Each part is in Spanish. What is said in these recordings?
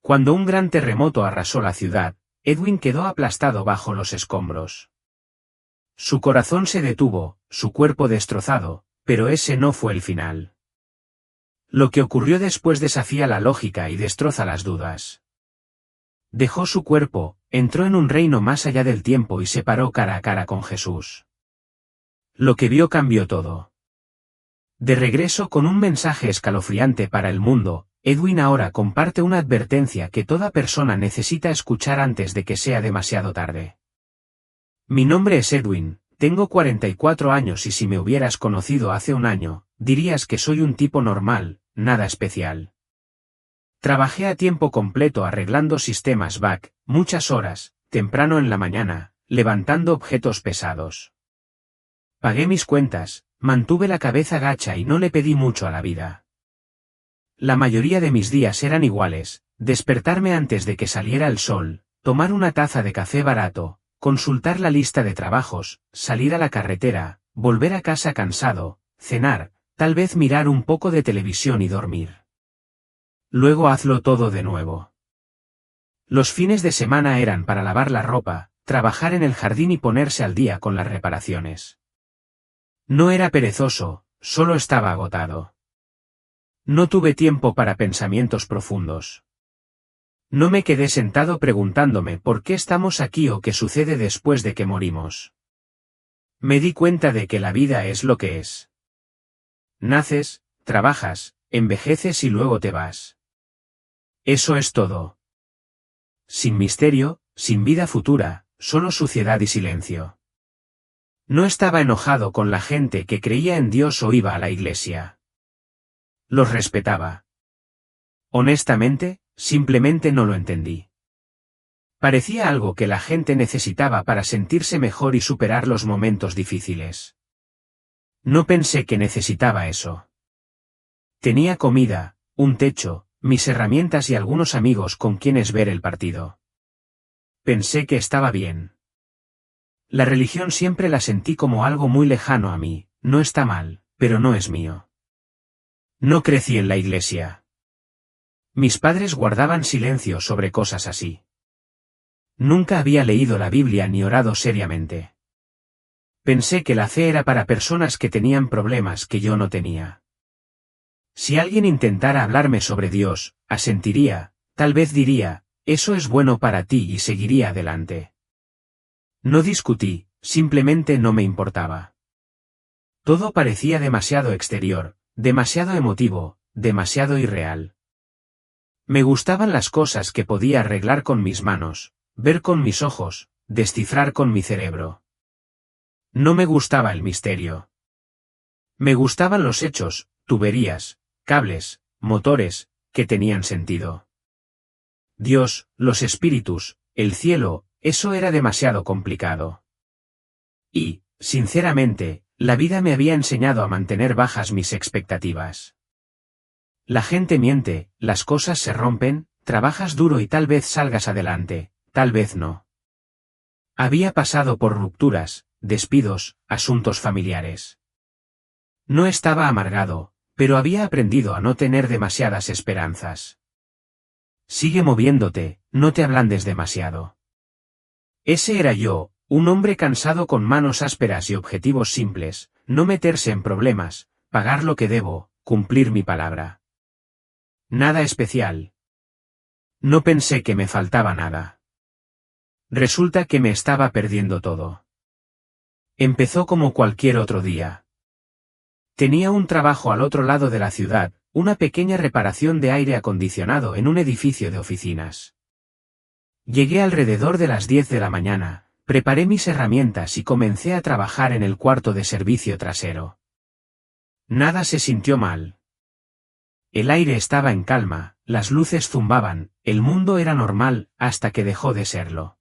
Cuando un gran terremoto arrasó la ciudad, Edwin quedó aplastado bajo los escombros. Su corazón se detuvo, su cuerpo destrozado, pero ese no fue el final. Lo que ocurrió después desafía la lógica y destroza las dudas. Dejó su cuerpo, entró en un reino más allá del tiempo y se paró cara a cara con Jesús. Lo que vio cambió todo. De regreso con un mensaje escalofriante para el mundo, Edwin ahora comparte una advertencia que toda persona necesita escuchar antes de que sea demasiado tarde. Mi nombre es Edwin, tengo 44 años y si me hubieras conocido hace un año, dirías que soy un tipo normal, nada especial. Trabajé a tiempo completo arreglando sistemas back, muchas horas, temprano en la mañana, levantando objetos pesados. Pagué mis cuentas, mantuve la cabeza gacha y no le pedí mucho a la vida. La mayoría de mis días eran iguales, despertarme antes de que saliera el sol, tomar una taza de café barato, consultar la lista de trabajos, salir a la carretera, volver a casa cansado, cenar, tal vez mirar un poco de televisión y dormir. Luego hazlo todo de nuevo. Los fines de semana eran para lavar la ropa, trabajar en el jardín y ponerse al día con las reparaciones. No era perezoso, solo estaba agotado. No tuve tiempo para pensamientos profundos. No me quedé sentado preguntándome por qué estamos aquí o qué sucede después de que morimos. Me di cuenta de que la vida es lo que es. Naces, trabajas, envejeces y luego te vas. Eso es todo. Sin misterio, sin vida futura, solo suciedad y silencio. No estaba enojado con la gente que creía en Dios o iba a la iglesia. Los respetaba. Honestamente, simplemente no lo entendí. Parecía algo que la gente necesitaba para sentirse mejor y superar los momentos difíciles. No pensé que necesitaba eso. Tenía comida, un techo, mis herramientas y algunos amigos con quienes ver el partido. Pensé que estaba bien. La religión siempre la sentí como algo muy lejano a mí, no está mal, pero no es mío. No crecí en la iglesia. Mis padres guardaban silencio sobre cosas así. Nunca había leído la Biblia ni orado seriamente. Pensé que la fe era para personas que tenían problemas que yo no tenía. Si alguien intentara hablarme sobre Dios, asentiría, tal vez diría, eso es bueno para ti y seguiría adelante. No discutí, simplemente no me importaba. Todo parecía demasiado exterior, demasiado emotivo, demasiado irreal. Me gustaban las cosas que podía arreglar con mis manos, ver con mis ojos, descifrar con mi cerebro. No me gustaba el misterio. Me gustaban los hechos, tuberías, cables, motores, que tenían sentido. Dios, los espíritus, el cielo, eso era demasiado complicado. Y, sinceramente, la vida me había enseñado a mantener bajas mis expectativas. La gente miente, las cosas se rompen, trabajas duro y tal vez salgas adelante, tal vez no. Había pasado por rupturas, despidos, asuntos familiares. No estaba amargado, pero había aprendido a no tener demasiadas esperanzas. Sigue moviéndote, no te ablandes demasiado. Ese era yo, un hombre cansado con manos ásperas y objetivos simples, no meterse en problemas, pagar lo que debo, cumplir mi palabra. Nada especial. No pensé que me faltaba nada. Resulta que me estaba perdiendo todo. Empezó como cualquier otro día. Tenía un trabajo al otro lado de la ciudad, una pequeña reparación de aire acondicionado en un edificio de oficinas. Llegué alrededor de las 10 de la mañana. Preparé mis herramientas y comencé a trabajar en el cuarto de servicio trasero. Nada se sintió mal. El aire estaba en calma, las luces zumbaban, el mundo era normal, hasta que dejó de serlo.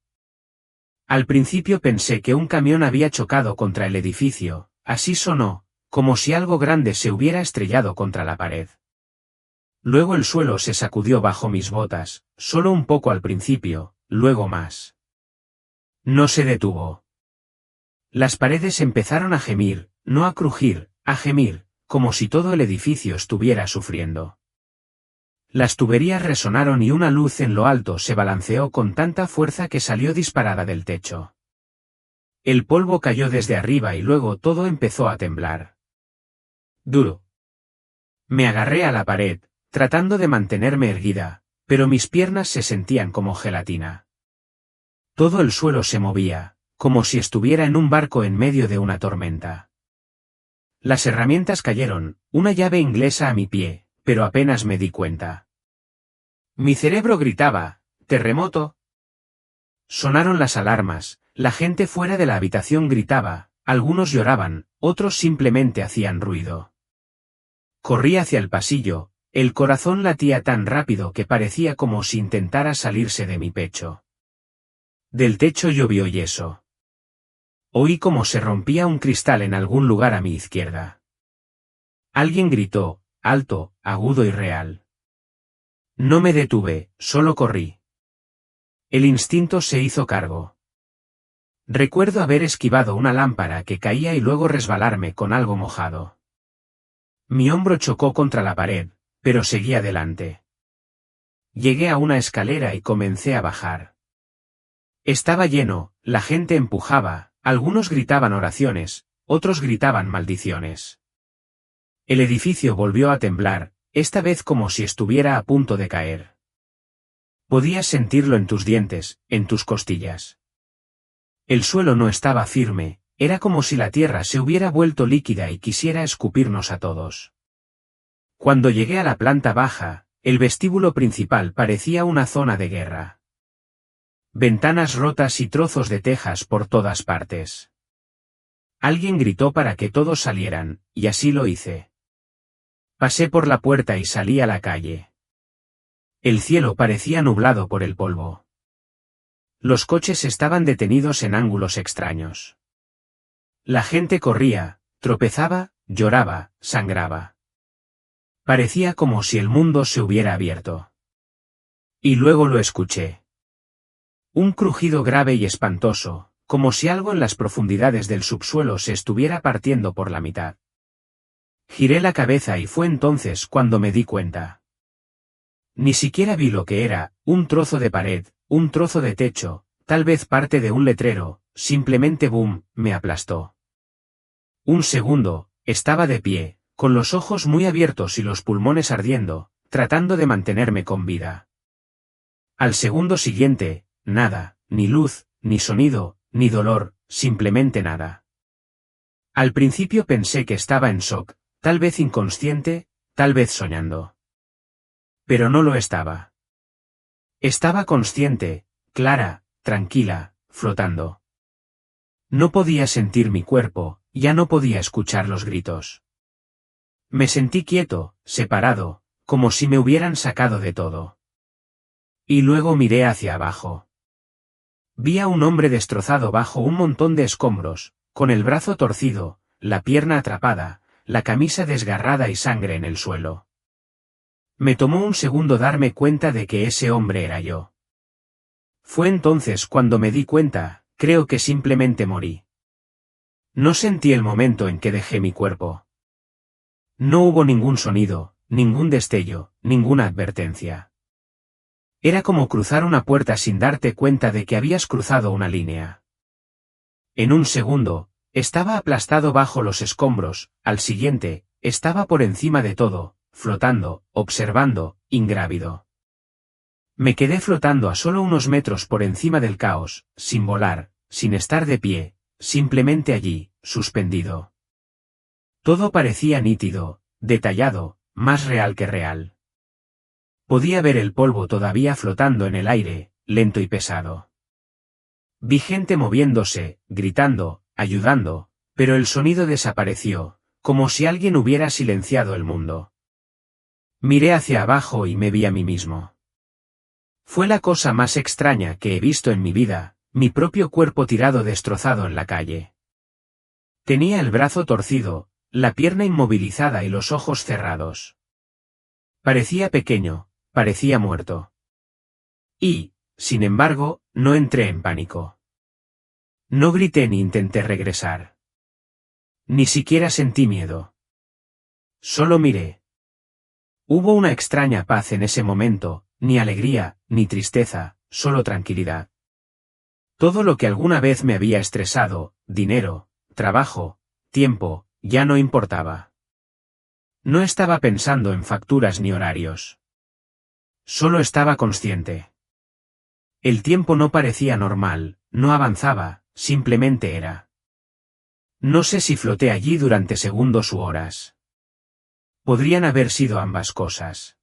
Al principio pensé que un camión había chocado contra el edificio, así sonó, como si algo grande se hubiera estrellado contra la pared. Luego el suelo se sacudió bajo mis botas, solo un poco al principio, luego más. No se detuvo. Las paredes empezaron a gemir, no a crujir, a gemir, como si todo el edificio estuviera sufriendo. Las tuberías resonaron y una luz en lo alto se balanceó con tanta fuerza que salió disparada del techo. El polvo cayó desde arriba y luego todo empezó a temblar. Duro. Me agarré a la pared, tratando de mantenerme erguida, pero mis piernas se sentían como gelatina. Todo el suelo se movía, como si estuviera en un barco en medio de una tormenta. Las herramientas cayeron, una llave inglesa a mi pie, pero apenas me di cuenta. Mi cerebro gritaba, «¡Terremoto!». Sonaron las alarmas, la gente fuera de la habitación gritaba, algunos lloraban, otros simplemente hacían ruido. Corrí hacia el pasillo, el corazón latía tan rápido que parecía como si intentara salirse de mi pecho. Del techo llovió yeso. Oí como se rompía un cristal en algún lugar a mi izquierda. Alguien gritó, alto, agudo y real. No me detuve, solo corrí. El instinto se hizo cargo. Recuerdo haber esquivado una lámpara que caía y luego resbalarme con algo mojado. Mi hombro chocó contra la pared, pero seguí adelante. Llegué a una escalera y comencé a bajar. Estaba lleno, la gente empujaba, algunos gritaban oraciones, otros gritaban maldiciones. El edificio volvió a temblar, esta vez como si estuviera a punto de caer. Podías sentirlo en tus dientes, en tus costillas. El suelo no estaba firme, era como si la tierra se hubiera vuelto líquida y quisiera escupirnos a todos. Cuando llegué a la planta baja, el vestíbulo principal parecía una zona de guerra. Ventanas rotas y trozos de tejas por todas partes. Alguien gritó para que todos salieran, y así lo hice. Pasé por la puerta y salí a la calle. El cielo parecía nublado por el polvo. Los coches estaban detenidos en ángulos extraños. La gente corría, tropezaba, lloraba, sangraba. Parecía como si el mundo se hubiera abierto. Y luego lo escuché. Un crujido grave y espantoso, como si algo en las profundidades del subsuelo se estuviera partiendo por la mitad. Giré la cabeza y fue entonces cuando me di cuenta. Ni siquiera vi lo que era, un trozo de pared, un trozo de techo, tal vez parte de un letrero, simplemente boom, me aplastó. Un segundo, estaba de pie, con los ojos muy abiertos y los pulmones ardiendo, tratando de mantenerme con vida. Al segundo siguiente, nada, ni luz, ni sonido, ni dolor, simplemente nada. Al principio pensé que estaba en shock, tal vez inconsciente, tal vez soñando. Pero no lo estaba. Estaba consciente, clara, tranquila, flotando. No podía sentir mi cuerpo, ya no podía escuchar los gritos. Me sentí quieto, separado, como si me hubieran sacado de todo. Y luego miré hacia abajo. Vi a un hombre destrozado bajo un montón de escombros, con el brazo torcido, la pierna atrapada, la camisa desgarrada y sangre en el suelo. Me tomó un segundo darme cuenta de que ese hombre era yo. Fue entonces cuando me di cuenta, creo que simplemente morí. No sentí el momento en que dejé mi cuerpo. No hubo ningún sonido, ningún destello, ninguna advertencia. Era como cruzar una puerta sin darte cuenta de que habías cruzado una línea. En un segundo, estaba aplastado bajo los escombros, al siguiente, estaba por encima de todo, flotando, observando, ingrávido. Me quedé flotando a solo unos metros por encima del caos, sin volar, sin estar de pie, simplemente allí, suspendido. Todo parecía nítido, detallado, más real que real. Podía ver el polvo todavía flotando en el aire, lento y pesado. Vi gente moviéndose, gritando, ayudando, pero el sonido desapareció, como si alguien hubiera silenciado el mundo. Miré hacia abajo y me vi a mí mismo. Fue la cosa más extraña que he visto en mi vida, mi propio cuerpo tirado destrozado en la calle. Tenía el brazo torcido, la pierna inmovilizada y los ojos cerrados. Parecía pequeño, parecía muerto. Y, sin embargo, no entré en pánico. No grité ni intenté regresar. Ni siquiera sentí miedo. Solo miré. Hubo una extraña paz en ese momento, ni alegría, ni tristeza, solo tranquilidad. Todo lo que alguna vez me había estresado, dinero, trabajo, tiempo, ya no importaba. No estaba pensando en facturas ni horarios. Solo estaba consciente. El tiempo no parecía normal, no avanzaba, simplemente era. No sé si floté allí durante segundos u horas. Podrían haber sido ambas cosas.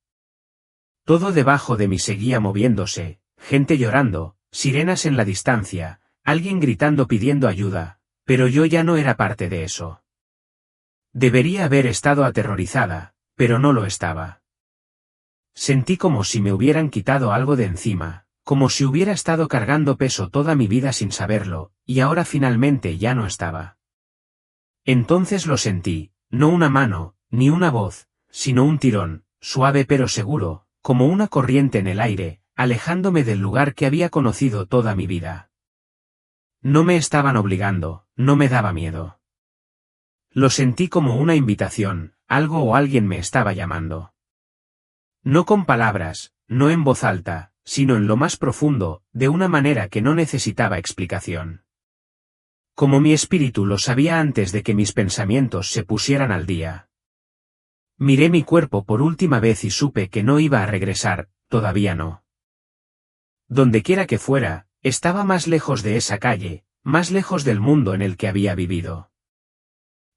Todo debajo de mí seguía moviéndose, gente llorando, sirenas en la distancia, alguien gritando pidiendo ayuda, pero yo ya no era parte de eso. Debería haber estado aterrorizada, pero no lo estaba. Sentí como si me hubieran quitado algo de encima, como si hubiera estado cargando peso toda mi vida sin saberlo, y ahora finalmente ya no estaba. Entonces lo sentí, no una mano, ni una voz, sino un tirón, suave pero seguro, como una corriente en el aire, alejándome del lugar que había conocido toda mi vida. No me estaban obligando, no me daba miedo. Lo sentí como una invitación, algo o alguien me estaba llamando. No con palabras, no en voz alta, sino en lo más profundo, de una manera que no necesitaba explicación. Como mi espíritu lo sabía antes de que mis pensamientos se pusieran al día. Miré mi cuerpo por última vez y supe que no iba a regresar, todavía no. Dondequiera que fuera, estaba más lejos de esa calle, más lejos del mundo en el que había vivido.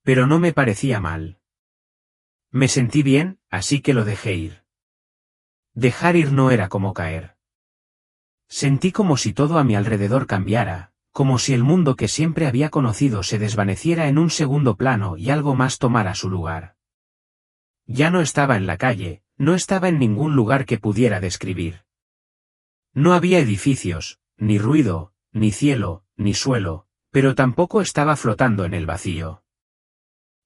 Pero no me parecía mal. Me sentí bien, así que lo dejé ir. Dejar ir no era como caer. Sentí como si todo a mi alrededor cambiara, como si el mundo que siempre había conocido se desvaneciera en un segundo plano y algo más tomara su lugar. Ya no estaba en la calle, no estaba en ningún lugar que pudiera describir. No había edificios, ni ruido, ni cielo, ni suelo, pero tampoco estaba flotando en el vacío.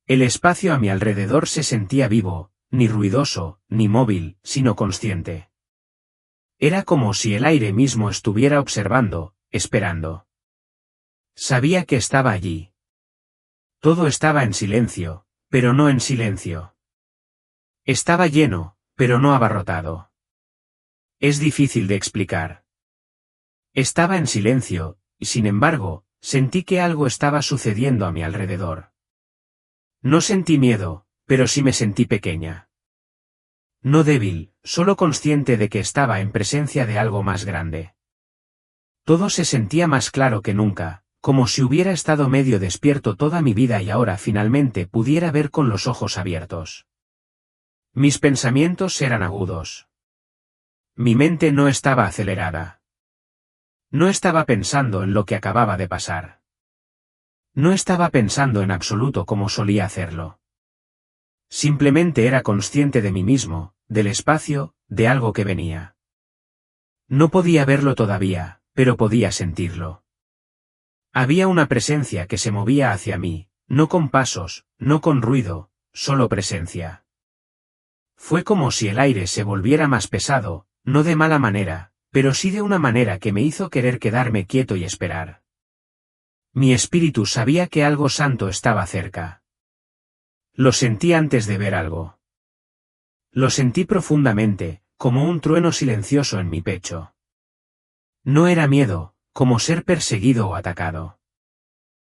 El espacio a mi alrededor se sentía vivo, ni ruidoso, ni móvil, sino consciente. Era como si el aire mismo estuviera observando, esperando. Sabía que estaba allí. Todo estaba en silencio, pero no en silencio. Estaba lleno, pero no abarrotado. Es difícil de explicar. Estaba en silencio, y sin embargo, sentí que algo estaba sucediendo a mi alrededor. No sentí miedo, pero sí me sentí pequeña. No débil, solo consciente de que estaba en presencia de algo más grande. Todo se sentía más claro que nunca, como si hubiera estado medio despierto toda mi vida y ahora finalmente pudiera ver con los ojos abiertos. Mis pensamientos eran agudos. Mi mente no estaba acelerada. No estaba pensando en lo que acababa de pasar. No estaba pensando en absoluto como solía hacerlo. Simplemente era consciente de mí mismo, del espacio, de algo que venía. No podía verlo todavía, pero podía sentirlo. Había una presencia que se movía hacia mí, no con pasos, no con ruido, solo presencia. Fue como si el aire se volviera más pesado, no de mala manera, pero sí de una manera que me hizo querer quedarme quieto y esperar. Mi espíritu sabía que algo santo estaba cerca. Lo sentí antes de ver algo. Lo sentí profundamente, como un trueno silencioso en mi pecho. No era miedo, como ser perseguido o atacado.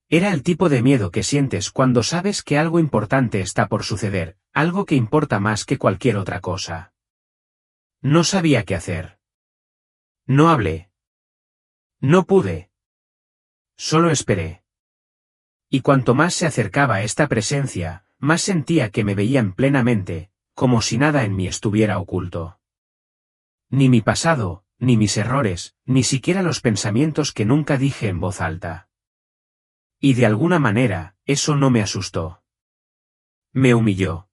Era el tipo de miedo que sientes cuando sabes que algo importante está por suceder, algo que importa más que cualquier otra cosa. No sabía qué hacer. No hablé. No pude. Solo esperé. Y cuanto más se acercaba a esta presencia, más sentía que me veían plenamente, como si nada en mí estuviera oculto. Ni mi pasado, ni mis errores, ni siquiera los pensamientos que nunca dije en voz alta. Y de alguna manera, eso no me asustó. Me humilló.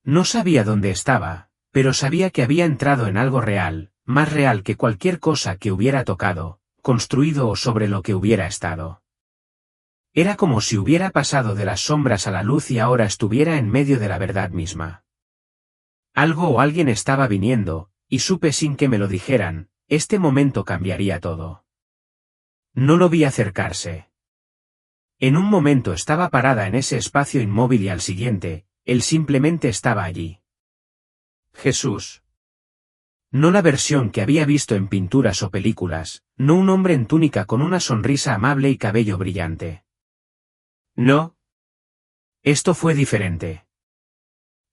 No sabía dónde estaba, pero sabía que había entrado en algo real, más real que cualquier cosa que hubiera tocado, construido o sobre lo que hubiera estado. Era como si hubiera pasado de las sombras a la luz y ahora estuviera en medio de la verdad misma. Algo o alguien estaba viniendo, y supe sin que me lo dijeran, este momento cambiaría todo. No lo vi acercarse. En un momento estaba parada en ese espacio inmóvil y al siguiente, él simplemente estaba allí. Jesús. No la versión que había visto en pinturas o películas, no un hombre en túnica con una sonrisa amable y cabello brillante. No. Esto fue diferente.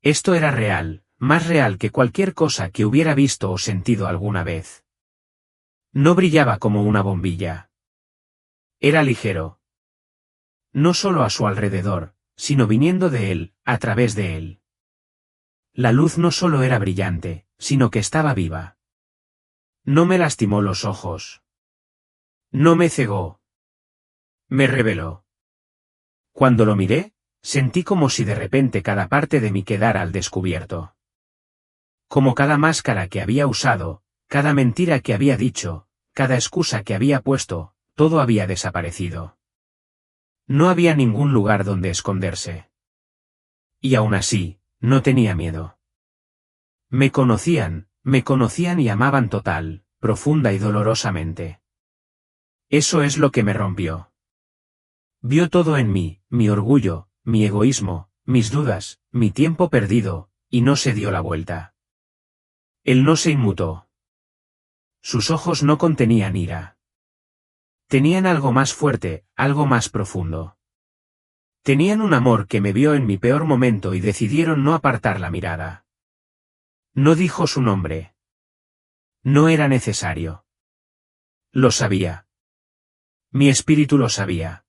Esto era real, más real que cualquier cosa que hubiera visto o sentido alguna vez. No brillaba como una bombilla. Era ligero. No solo a su alrededor, sino viniendo de él, a través de él. La luz no solo era brillante, sino que estaba viva. No me lastimó los ojos. No me cegó. Me reveló. Cuando lo miré, sentí como si de repente cada parte de mí quedara al descubierto. Como cada máscara que había usado, cada mentira que había dicho, cada excusa que había puesto, todo había desaparecido. No había ningún lugar donde esconderse. Y aún así, no tenía miedo. Me conocían y amaban total, profunda y dolorosamente. Eso es lo que me rompió. Vio todo en mí, mi orgullo, mi egoísmo, mis dudas, mi tiempo perdido, y no se dio la vuelta. Él no se inmutó. Sus ojos no contenían ira. Tenían algo más fuerte, algo más profundo. Tenían un amor que me vio en mi peor momento y decidieron no apartar la mirada. No dijo su nombre. No era necesario. Lo sabía. Mi espíritu lo sabía.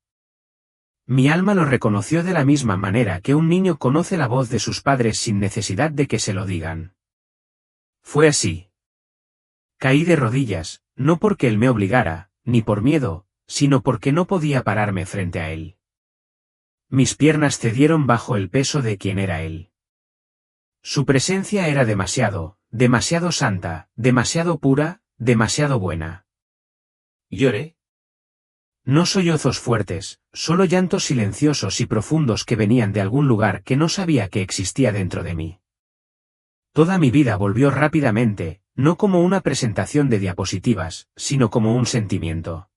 Mi alma lo reconoció de la misma manera que un niño conoce la voz de sus padres sin necesidad de que se lo digan. Fue así. Caí de rodillas, no porque él me obligara, ni por miedo, sino porque no podía pararme frente a él. Mis piernas cedieron bajo el peso de quien era él. Su presencia era demasiado santa, demasiado pura, demasiado buena. Lloré. No sollozos fuertes, solo llantos silenciosos y profundos que venían de algún lugar que no sabía que existía dentro de mí. Toda mi vida volvió rápidamente, no como una presentación de diapositivas, sino como un sentimiento.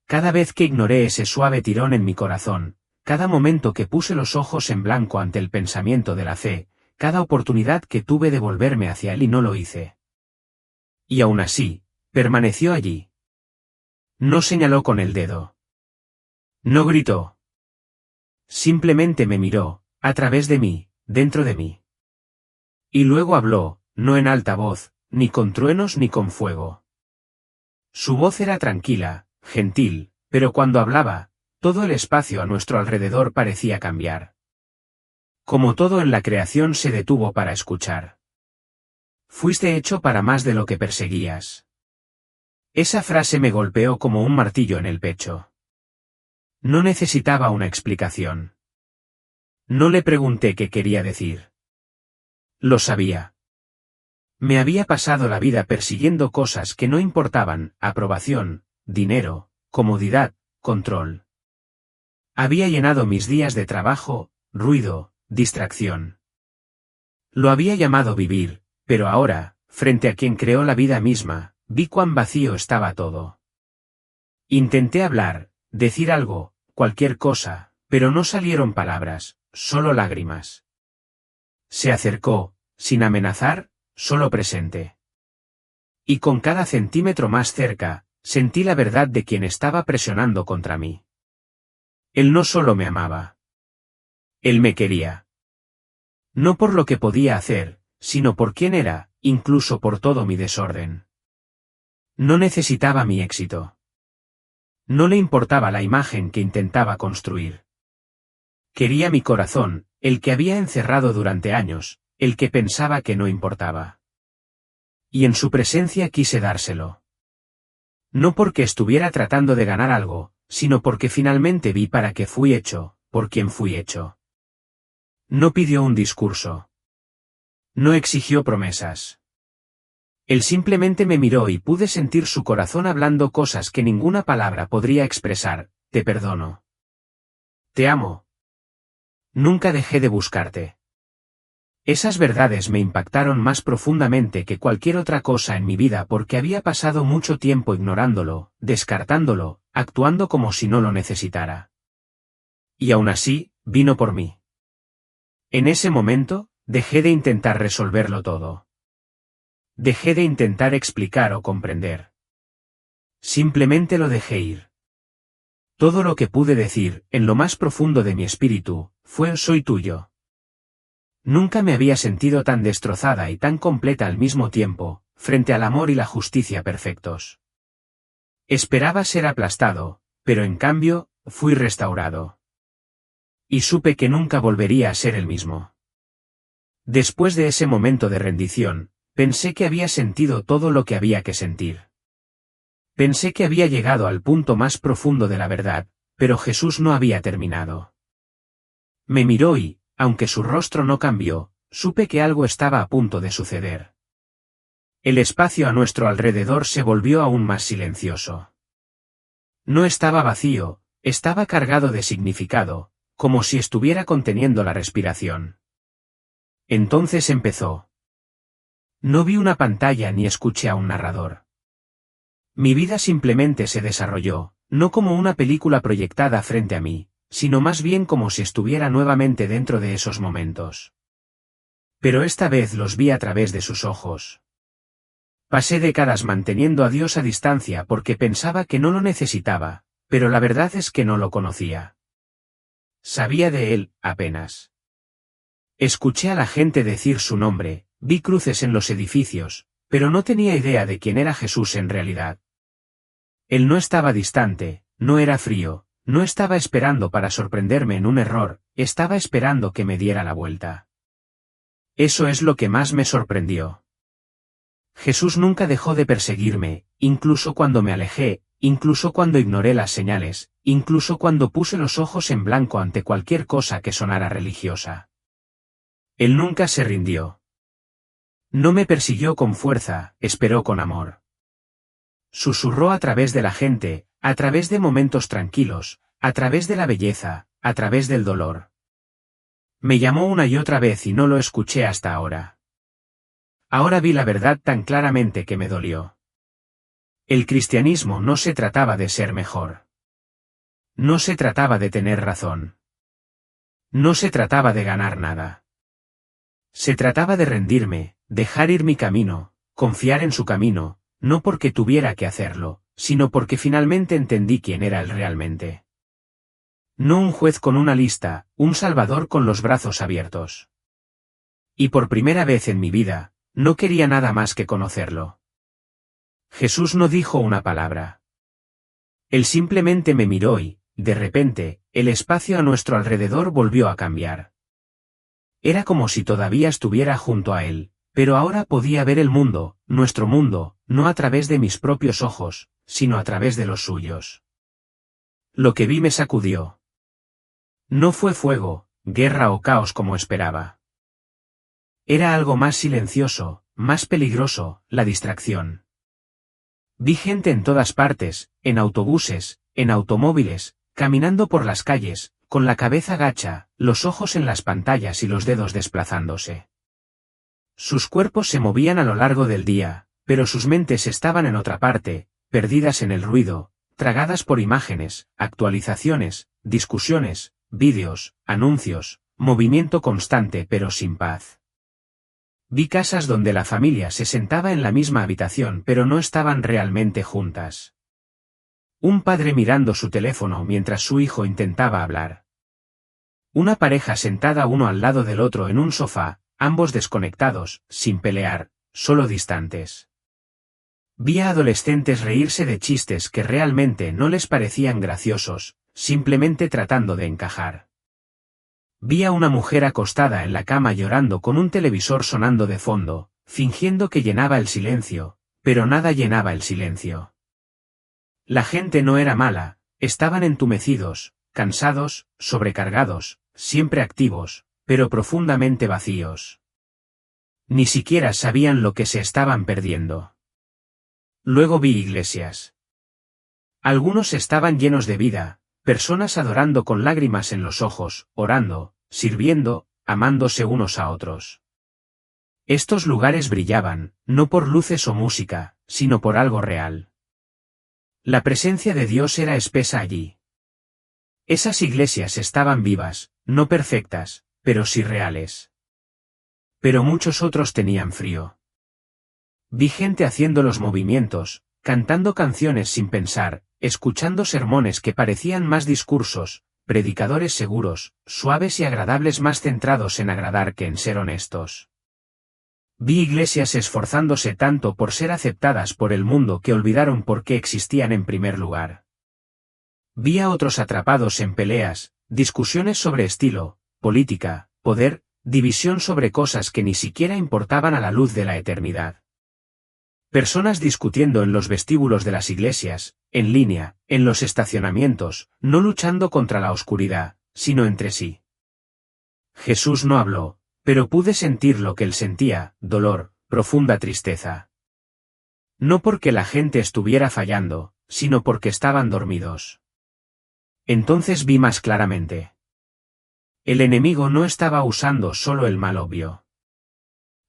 Cada vez que ignoré ese suave tirón en mi corazón, cada momento que puse los ojos en blanco ante el pensamiento de la fe, cada oportunidad que tuve de volverme hacia él y no lo hice. Y aún así, permaneció allí. No señaló con el dedo. No gritó. Simplemente me miró, a través de mí, dentro de mí. Y luego habló, no en alta voz, ni con truenos ni con fuego. Su voz era tranquila, gentil, pero cuando hablaba, todo el espacio a nuestro alrededor parecía cambiar. Como todo en la creación se detuvo para escuchar. Fuiste hecho para más de lo que perseguías. Esa frase me golpeó como un martillo en el pecho. No necesitaba una explicación. No le pregunté qué quería decir. Lo sabía. Me había pasado la vida persiguiendo cosas que no importaban, aprobación, dinero, comodidad, control. Había llenado mis días de trabajo, ruido, distracción. Lo había llamado vivir, pero ahora, frente a quien creó la vida misma, vi cuán vacío estaba todo. Intenté hablar, decir algo, cualquier cosa, pero no salieron palabras, solo lágrimas. Se acercó, sin amenazar, solo presente. Y con cada centímetro más cerca, sentí la verdad de quien estaba presionando contra mí. Él no solo me amaba. Él me quería. No por lo que podía hacer, sino por quién era, incluso por todo mi desorden. No necesitaba mi éxito. No le importaba la imagen que intentaba construir. Quería mi corazón, el que había encerrado durante años, el que pensaba que no importaba. Y en su presencia quise dárselo. No porque estuviera tratando de ganar algo, sino porque finalmente vi para qué fui hecho, por quien fui hecho. No pidió un discurso. No exigió promesas. Él simplemente me miró y pude sentir su corazón hablando cosas que ninguna palabra podría expresar. Te perdono. Te amo. Nunca dejé de buscarte. Esas verdades me impactaron más profundamente que cualquier otra cosa en mi vida porque había pasado mucho tiempo ignorándolo, descartándolo, actuando como si no lo necesitara. Y aún así, vino por mí. En ese momento, Dejé de intentar resolverlo todo. Dejé de intentar explicar o comprender. Simplemente lo dejé ir. Todo lo que pude decir, en lo más profundo de mi espíritu, fue soy tuyo. Nunca me había sentido tan destrozada y tan completa al mismo tiempo, frente al amor y la justicia perfectos. Esperaba ser aplastado, pero en cambio, fui restaurado. Y supe que nunca volvería a ser el mismo. Después de ese momento de rendición, pensé que había sentido todo lo que había que sentir. Pensé que había llegado al punto más profundo de la verdad, pero Jesús no había terminado. Me miró y, aunque su rostro no cambió, supe que algo estaba a punto de suceder. El espacio a nuestro alrededor se volvió aún más silencioso. No estaba vacío, estaba cargado de significado, como si estuviera conteniendo la respiración. Entonces empezó. No vi una pantalla ni escuché a un narrador. Mi vida simplemente se desarrolló, no como una película proyectada frente a mí, sino más bien como si estuviera nuevamente dentro de esos momentos. Pero esta vez los vi a través de sus ojos. Pasé décadas manteniendo a Dios a distancia porque pensaba que no lo necesitaba, pero la verdad es que no lo conocía. Sabía de él, apenas. Escuché a la gente decir su nombre, vi cruces en los edificios, pero no tenía idea de quién era Jesús en realidad. Él no estaba distante, no era frío, no estaba esperando para sorprenderme en un error, estaba esperando que me diera la vuelta. Eso es lo que más me sorprendió. Jesús nunca dejó de perseguirme, incluso cuando me alejé, incluso cuando ignoré las señales, incluso cuando puse los ojos en blanco ante cualquier cosa que sonara religiosa. Él nunca se rindió. No me persiguió con fuerza, esperó con amor. Susurró a través de la gente, a través de momentos tranquilos, a través de la belleza, a través del dolor. Me llamó una y otra vez y no lo escuché hasta ahora. Ahora vi la verdad tan claramente que me dolió. El cristianismo no se trataba de ser mejor. No se trataba de tener razón. No se trataba de ganar nada. Se trataba de rendirme, dejar ir mi camino, confiar en su camino, no porque tuviera que hacerlo, sino porque finalmente entendí quién era él realmente. No un juez con una lista, un salvador con los brazos abiertos. Y por primera vez en mi vida, no quería nada más que conocerlo. Jesús no dijo una palabra. Él simplemente me miró y, de repente, el espacio a nuestro alrededor volvió a cambiar. Era como si todavía estuviera junto a él, pero ahora podía ver el mundo, nuestro mundo, no a través de mis propios ojos, sino a través de los suyos. Lo que vi me sacudió. No fue fuego, guerra o caos como esperaba. Era algo más silencioso, más peligroso, la distracción. Vi gente en todas partes, en autobuses, en automóviles, caminando por las calles, con la cabeza gacha, los ojos en las pantallas y los dedos desplazándose. Sus cuerpos se movían a lo largo del día, pero sus mentes estaban en otra parte, perdidas en el ruido, tragadas por imágenes, actualizaciones, discusiones, vídeos, anuncios, movimiento constante pero sin paz. Vi casas donde la familia se sentaba en la misma habitación pero no estaban realmente juntas. Un padre mirando su teléfono mientras su hijo intentaba hablar. Una pareja sentada uno al lado del otro en un sofá, ambos desconectados, sin pelear, solo distantes. Vi a adolescentes reírse de chistes que realmente no les parecían graciosos, simplemente tratando de encajar. Vi a una mujer acostada en la cama llorando con un televisor sonando de fondo, fingiendo que llenaba el silencio, pero nada llenaba el silencio. La gente no era mala, estaban entumecidos, cansados, sobrecargados, siempre activos, pero profundamente vacíos. Ni siquiera sabían lo que se estaban perdiendo. Luego vi iglesias. Algunos estaban llenos de vida, personas adorando con lágrimas en los ojos, orando, sirviendo, amándose unos a otros. Estos lugares brillaban, no por luces o música, sino por algo real. La presencia de Dios era espesa allí. Esas iglesias estaban vivas, no perfectas, pero sí reales. Pero muchos otros tenían frío. Vi gente haciendo los movimientos, cantando canciones sin pensar, escuchando sermones que parecían más discursos, predicadores seguros, suaves y agradables más centrados en agradar que en ser honestos. Vi iglesias esforzándose tanto por ser aceptadas por el mundo que olvidaron por qué existían en primer lugar. Vi a otros atrapados en peleas, discusiones sobre estilo, política, poder, división sobre cosas que ni siquiera importaban a la luz de la eternidad. Personas discutiendo en los vestíbulos de las iglesias, en línea, en los estacionamientos, no luchando contra la oscuridad, sino entre sí. Jesús no habló, pero pude sentir lo que él sentía, dolor, profunda tristeza. No porque la gente estuviera fallando, sino porque estaban dormidos. Entonces vi más claramente. El enemigo no estaba usando solo el mal obvio.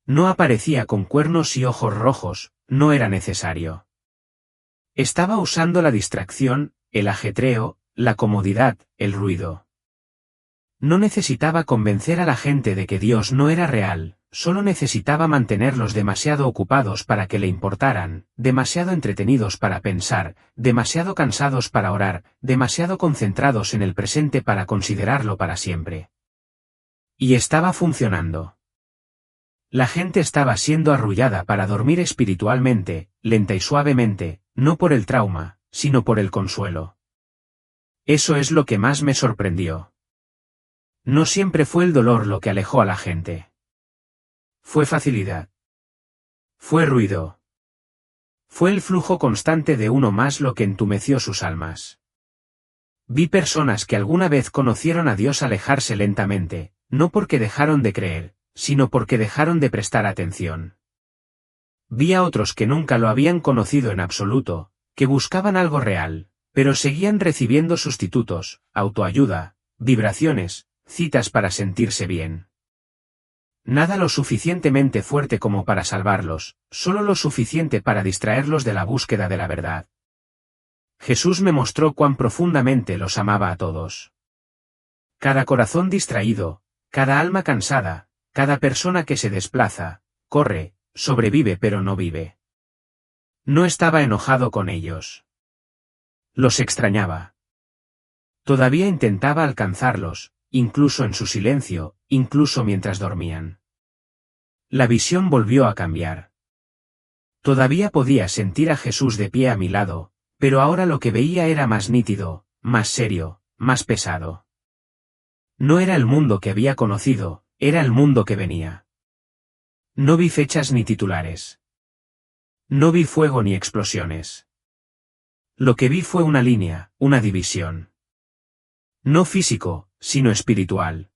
No aparecía con cuernos y ojos rojos, no era necesario. Estaba usando la distracción, el ajetreo, la comodidad, el ruido. No necesitaba convencer a la gente de que Dios no era real, solo necesitaba mantenerlos demasiado ocupados para que le importaran, demasiado entretenidos para pensar, demasiado cansados para orar, demasiado concentrados en el presente para considerarlo para siempre. Y estaba funcionando. La gente estaba siendo arrullada para dormir espiritualmente, lenta y suavemente, no por el trauma, sino por el consuelo. Eso es lo que más me sorprendió. No siempre fue el dolor lo que alejó a la gente. Fue facilidad. Fue ruido. Fue el flujo constante de uno más lo que entumeció sus almas. Vi personas que alguna vez conocieron a Dios alejarse lentamente, no porque dejaron de creer, sino porque dejaron de prestar atención. Vi a otros que nunca lo habían conocido en absoluto, que buscaban algo real, pero seguían recibiendo sustitutos, autoayuda, vibraciones, citas para sentirse bien. Nada lo suficientemente fuerte como para salvarlos, solo lo suficiente para distraerlos de la búsqueda de la verdad. Jesús me mostró cuán profundamente los amaba a todos. Cada corazón distraído, cada alma cansada, cada persona que se desplaza, corre, sobrevive pero no vive. No estaba enojado con ellos. Los extrañaba. Todavía intentaba alcanzarlos, incluso en su silencio, incluso mientras dormían. La visión volvió a cambiar. Todavía podía sentir a Jesús de pie a mi lado, pero ahora lo que veía era más nítido, más serio, más pesado. No era el mundo que había conocido, era el mundo que venía. No vi fechas ni titulares. No vi fuego ni explosiones. Lo que vi fue una línea, una división. No físico, sino espiritual.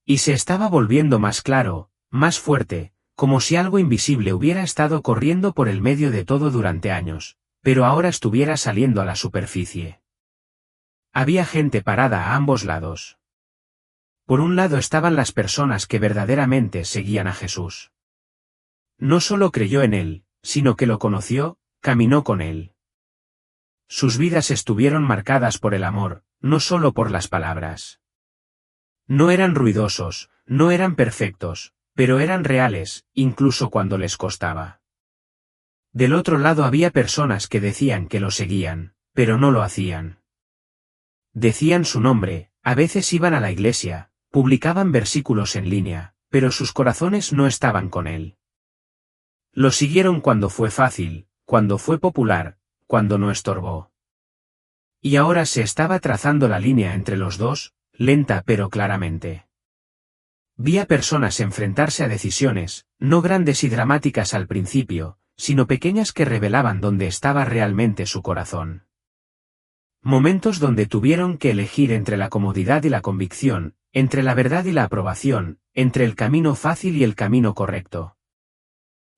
Y se estaba volviendo más claro, más fuerte, como si algo invisible hubiera estado corriendo por el medio de todo durante años, pero ahora estuviera saliendo a la superficie. Había gente parada a ambos lados. Por un lado estaban las personas que verdaderamente seguían a Jesús. No solo creyó en él, sino que lo conoció, caminó con él. Sus vidas estuvieron marcadas por el amor, no solo por las palabras. No eran ruidosos, no eran perfectos, pero eran reales, incluso cuando les costaba. Del otro lado había personas que decían que lo seguían, pero no lo hacían. Decían su nombre, a veces iban a la iglesia, publicaban versículos en línea, pero sus corazones no estaban con él. Lo siguieron cuando fue fácil, cuando fue popular, cuando no estorbó. Y ahora se estaba trazando la línea entre los dos, lenta pero claramente. Vi a personas enfrentarse a decisiones, no grandes y dramáticas al principio, sino pequeñas que revelaban dónde estaba realmente su corazón. Momentos donde tuvieron que elegir entre la comodidad y la convicción, entre la verdad y la aprobación, entre el camino fácil y el camino correcto.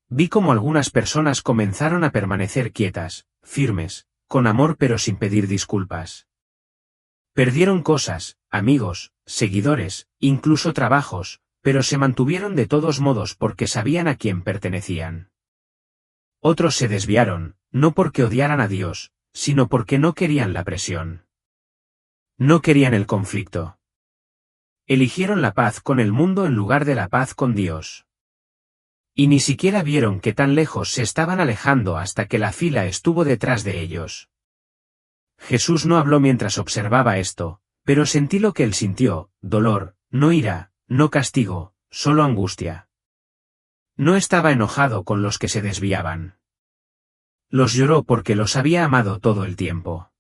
Vi cómo algunas personas comenzaron a permanecer quietas, firmes, con amor pero sin pedir disculpas. Perdieron cosas, amigos, seguidores, incluso trabajos, pero se mantuvieron de todos modos porque sabían a quién pertenecían. Otros se desviaron, no porque odiaran a Dios, sino porque no querían la presión. No querían el conflicto. Eligieron la paz con el mundo en lugar de la paz con Dios. Y ni siquiera vieron que tan lejos se estaban alejando hasta que la fila estuvo detrás de ellos. Jesús no habló mientras observaba esto, pero sentí lo que él sintió: dolor, no ira, no castigo, solo angustia. No estaba enojado con los que se desviaban. Los lloró porque los había amado todo el tiempo.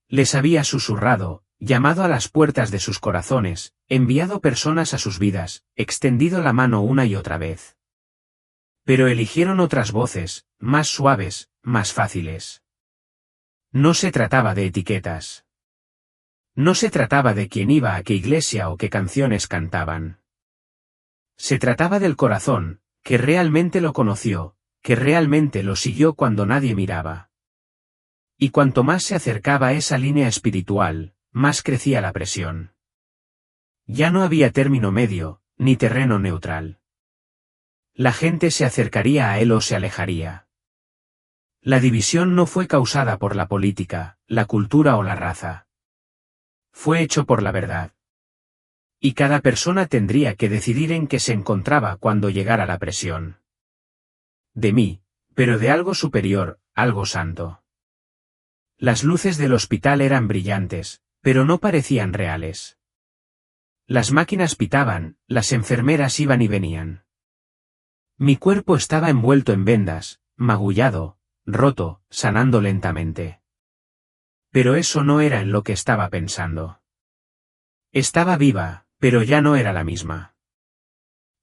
Les había susurrado, llamado a las puertas de sus corazones, enviado personas a sus vidas, extendido la mano una y otra vez. Pero eligieron otras voces, más suaves, más fáciles. No se trataba de etiquetas. No se trataba de quién iba a qué iglesia o qué canciones cantaban. Se trataba del corazón, que realmente lo conoció, que realmente lo siguió cuando nadie miraba. Y cuanto más se acercaba a esa línea espiritual, más crecía la presión. Ya no había término medio, ni terreno neutral. La gente se acercaría a él o se alejaría. La división no fue causada por la política, la cultura o la raza. Fue hecho por la verdad. Y cada persona tendría que decidir en qué se encontraba cuando llegara la presión. De mí, pero de algo superior, algo santo. Las luces del hospital eran brillantes, pero no parecían reales. Las máquinas pitaban, las enfermeras iban y venían. Mi cuerpo estaba envuelto en vendas, magullado, roto, sanando lentamente. Pero eso no era en lo que estaba pensando. Estaba viva, pero ya no era la misma.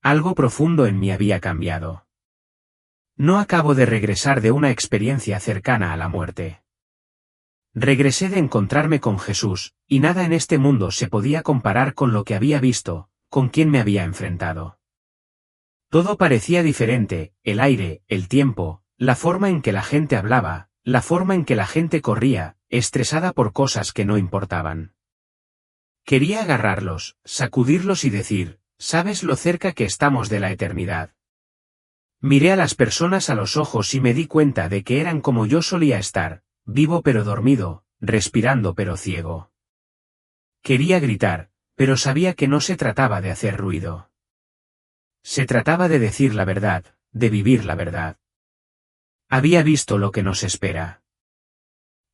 Algo profundo en mí había cambiado. No acabo de regresar de una experiencia cercana a la muerte. Regresé de encontrarme con Jesús, y nada en este mundo se podía comparar con lo que había visto, con quien me había enfrentado. Todo parecía diferente: el aire, el tiempo, la forma en que la gente hablaba, la forma en que la gente corría, estresada por cosas que no importaban. Quería agarrarlos, sacudirlos y decir: ¿sabes lo cerca que estamos de la eternidad? Miré a las personas a los ojos y me di cuenta de que eran como yo solía estar, vivo pero dormido, respirando pero ciego. Quería gritar, pero sabía que no se trataba de hacer ruido. Se trataba de decir la verdad, de vivir la verdad. Había visto lo que nos espera.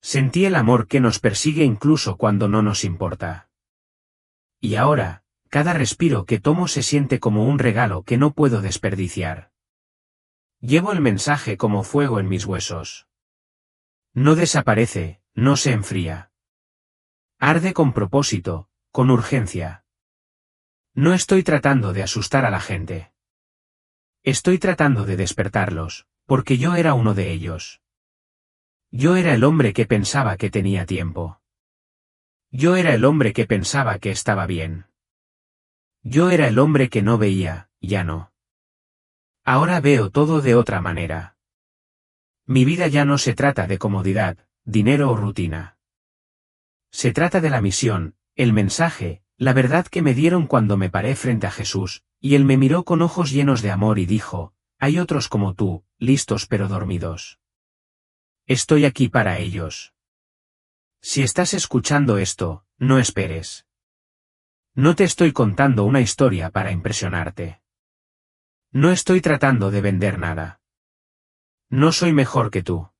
Sentí el amor que nos persigue incluso cuando no nos importa. Y ahora, cada respiro que tomo se siente como un regalo que no puedo desperdiciar. Llevo el mensaje como fuego en mis huesos. No desaparece, no se enfría. Arde con propósito, con urgencia. No estoy tratando de asustar a la gente. Estoy tratando de despertarlos, porque yo era uno de ellos. Yo era el hombre que pensaba que tenía tiempo. Yo era el hombre que pensaba que estaba bien. Yo era el hombre que no veía, ya no. Ahora veo todo de otra manera. Mi vida ya no se trata de comodidad, dinero o rutina. Se trata de la misión, el mensaje, la verdad que me dieron cuando me paré frente a Jesús, y él me miró con ojos llenos de amor y dijo: hay otros como tú, listos pero dormidos. Estoy aquí para ellos. Si estás escuchando esto, no esperes. No te estoy contando una historia para impresionarte. No estoy tratando de vender nada. No soy mejor que tú.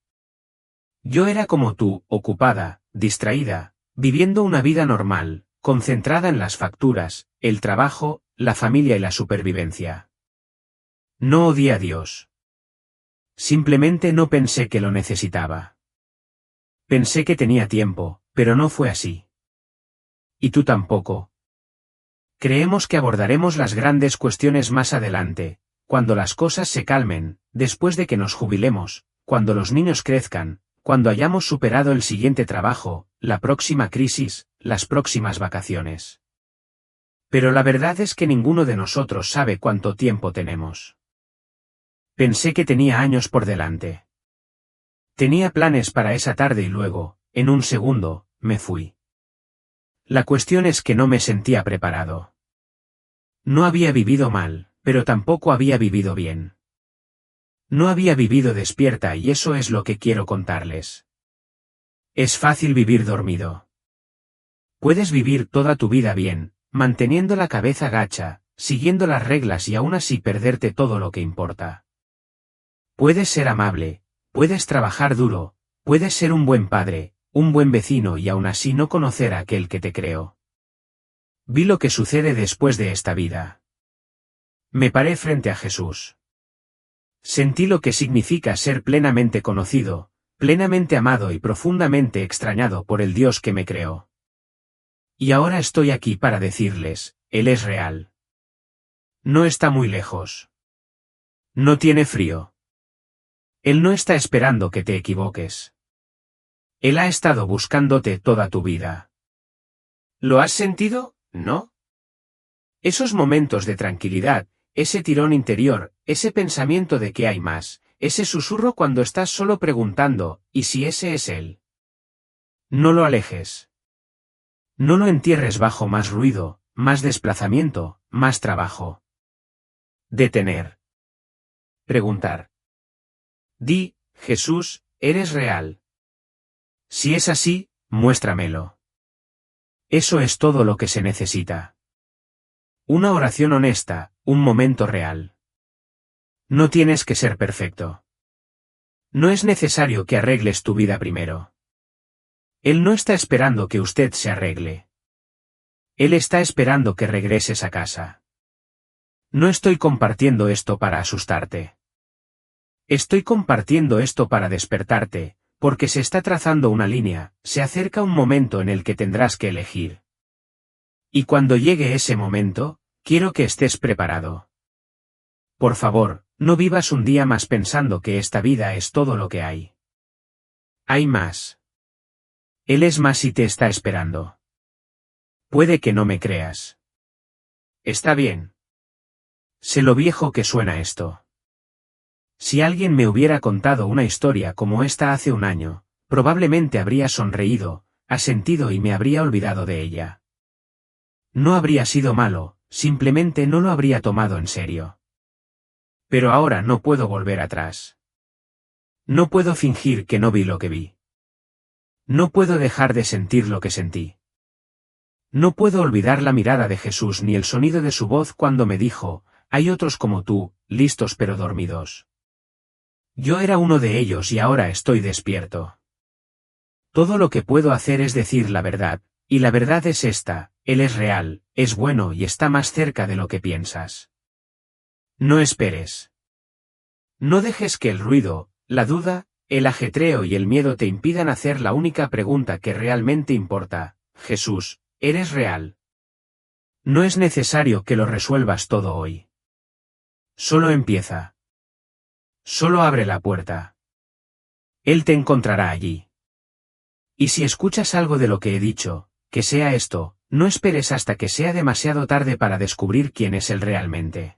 Yo era como tú, ocupada, distraída, viviendo una vida normal, concentrada en las facturas, el trabajo, la familia y la supervivencia. No odié a Dios. Simplemente no pensé que lo necesitaba. Pensé que tenía tiempo, pero no fue así. Y tú tampoco. Creemos que abordaremos las grandes cuestiones más adelante, cuando las cosas se calmen, después de que nos jubilemos, cuando los niños crezcan, cuando hayamos superado el siguiente trabajo, la próxima crisis, las próximas vacaciones. Pero la verdad es que ninguno de nosotros sabe cuánto tiempo tenemos. Pensé que tenía años por delante. Tenía planes para esa tarde y luego, en un segundo, me fui. La cuestión es que no me sentía preparado. No había vivido mal, pero tampoco había vivido bien. No había vivido despierta y eso es lo que quiero contarles. Es fácil vivir dormido. Puedes vivir toda tu vida bien, manteniendo la cabeza gacha, siguiendo las reglas y aún así perderte todo lo que importa. Puedes ser amable, puedes trabajar duro, puedes ser un buen padre, un buen vecino y aún así no conocer a aquel que te creó. Vi lo que sucede después de esta vida. Me paré frente a Jesús. Sentí lo que significa ser plenamente conocido, plenamente amado y profundamente extrañado por el Dios que me creó. Y ahora estoy aquí para decirles, Él es real. No está muy lejos. No tiene frío. Él no está esperando que te equivoques. Él ha estado buscándote toda tu vida. ¿Lo has sentido? ¿No? Esos momentos de tranquilidad, ese tirón interior, ese pensamiento de que hay más, ese susurro cuando estás solo preguntando, ¿y si ese es Él? No lo alejes. No lo entierres bajo más ruido, más desplazamiento, más trabajo. Detener. Preguntar. Di, Jesús, ¿eres real? Si es así, muéstramelo. Eso es todo lo que se necesita. Una oración honesta, un momento real. No tienes que ser perfecto. No es necesario que arregles tu vida primero. Él no está esperando que usted se arregle. Él está esperando que regreses a casa. No estoy compartiendo esto para asustarte. Estoy compartiendo esto para despertarte, porque se está trazando una línea, se acerca un momento en el que tendrás que elegir. Y cuando llegue ese momento, quiero que estés preparado. Por favor, no vivas un día más pensando que esta vida es todo lo que hay. Hay más. Él es más y te está esperando. Puede que no me creas. Está bien. Sé lo viejo que suena esto. Si alguien me hubiera contado una historia como esta hace un año, probablemente habría sonreído, asentido y me habría olvidado de ella. No habría sido malo, simplemente no lo habría tomado en serio. Pero ahora no puedo volver atrás. No puedo fingir que no vi lo que vi. No puedo dejar de sentir lo que sentí. No puedo olvidar la mirada de Jesús ni el sonido de su voz cuando me dijo, hay otros como tú, listos pero dormidos. Yo era uno de ellos y ahora estoy despierto. Todo lo que puedo hacer es decir la verdad, y la verdad es esta, Él es real, es bueno y está más cerca de lo que piensas. No esperes. No dejes que el ruido, la duda, el ajetreo y el miedo te impidan hacer la única pregunta que realmente importa, Jesús, ¿eres real? No es necesario que lo resuelvas todo hoy. Solo empieza. Solo abre la puerta. Él te encontrará allí. Y si escuchas algo de lo que he dicho, que sea esto, no esperes hasta que sea demasiado tarde para descubrir quién es Él realmente.